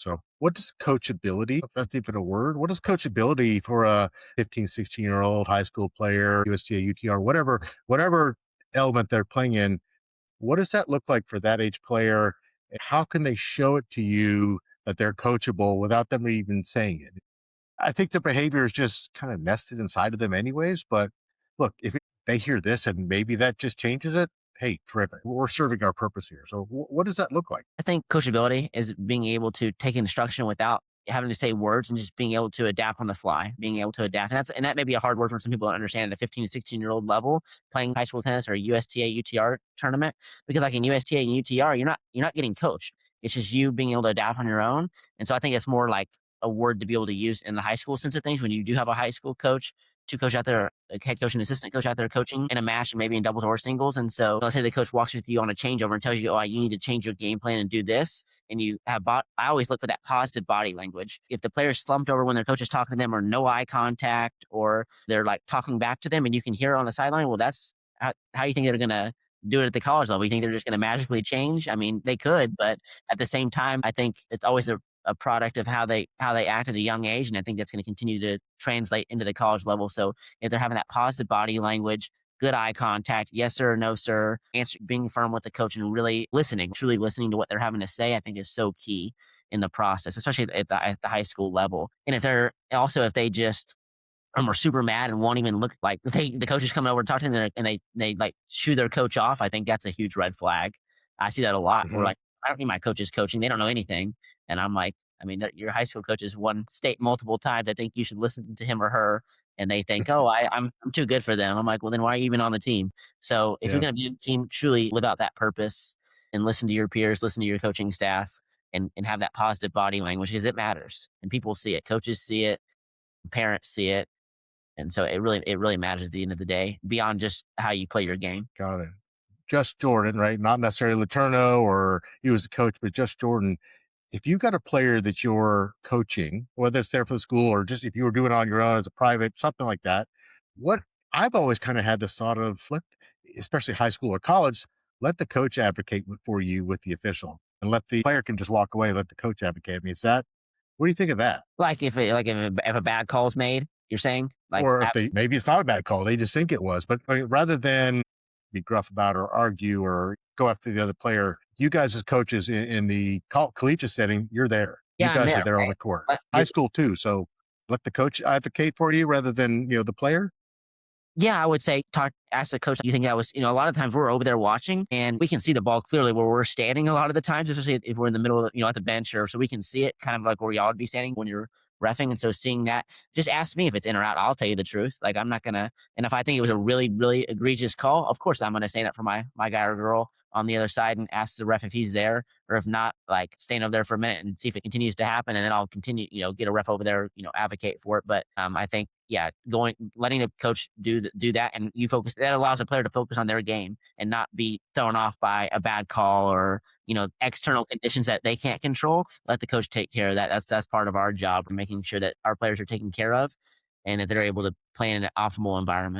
So what does coachability, if that's even a word, what does coachability for a 15, 16-year-old high school player, USTA, UTR, whatever element they're playing in, what does that look like for that age player? And how can they show it to you that they're coachable without them even saying it? I think the behavior is just kind of nested inside of them anyways. But look, if they hear this and maybe that just changes it, hey, terrific. We're serving our purpose here. So what does that look like? I think coachability is being able to take instruction without having to say words and just being able to adapt on the fly, being able to adapt. And that may be a hard word for some people to understand at a 15 to 16-year-old level playing high school tennis or a USTA UTR tournament. Because like in USTA and UTR, you're not getting coached. It's just you being able to adapt on your own. And so I think it's more like a word to be able to use in the high school sense of things when you do have a high school coach, two coach out there, a head coach and assistant coach out there coaching in a match and maybe in doubles or singles. And so let's say the coach walks with you on a changeover and tells you, oh, you need to change your game plan and do this. And you have I always look for that positive body language. If the player's slumped over when their coach is talking to them or no eye contact or they're like talking back to them and you can hear it on the sideline, well, that's how you think they're going to do it at the college level. You think they're just going to magically change? I mean, they could, but at the same time, I think it's always a product of how they act at a young age, and I think that's going to continue to translate into the college level. So if they're having that positive body language, good eye contact, yes sir, no sir, being firm with the coach, and really listening, truly listening to what they're having to say, I think is so key in the process, especially at the high school level. And if they just are super mad and won't even look like the coach is coming over to talk to them and they like shoo their coach off, I think that's a huge red flag. I see that a lot. We're Mhm. like, I don't need my coaches coaching. They don't know anything. And I'm like, I mean, your high school coach has won state multiple times. I think you should listen to him or her. And they think, oh, I'm too good for them. I'm like, well, then why are you even on the team? So if you're Yeah, going to be on the team, truly live out that purpose and listen to your peers, listen to your coaching staff, and have that positive body language because it matters and people see it. Coaches see it, parents see it, and so it really matters at the end of the day, beyond just how you play your game. got it. Just Jordan, right? Not necessarily LeTourneau or you as a coach, but just Jordan. If you've got a player that you're coaching, whether it's there for the school or just if you were doing it on your own as a private, something like that, what I've always kind of had this thought of, especially high school or college, let the coach advocate for you with the official and let the player can just walk away and let the coach advocate. I mean, what do you think of that? Like if a bad call is made, you're saying like Or if maybe it's not a bad call, they just think it was, but I mean, rather than be gruff about or argue or go after the other player, you guys as coaches in the collegiate setting, you're there. You yeah, I'm guys are there, there on right? the court. But High school too. So let the coach advocate for you rather than, the player. yeah, I would say ask the coach. Do you think that was, a lot of times we're over there watching and we can see the ball clearly where we're standing a lot of the times, especially if we're in the middle of, at the bench or so we can see it kind of like where y'all would be standing when you're reffing. And so seeing that, just ask me if it's in or out. I'll tell you the truth. Like I'm not gonna, and if I think it was a really, really egregious call, of course I'm gonna stand up for my guy or girl on the other side and ask the ref if he's there, or if not, like stand over there for a minute and see if it continues to happen, and then I'll continue, get a ref over there, advocate for it. But I think, yeah, letting the coach do that, and you focus, that allows a player to focus on their game and not be thrown off by a bad call or external conditions that they can't control. Let the coach take care of that. That's part of our job, making sure that our players are taken care of and that they're able to play in an optimal environment.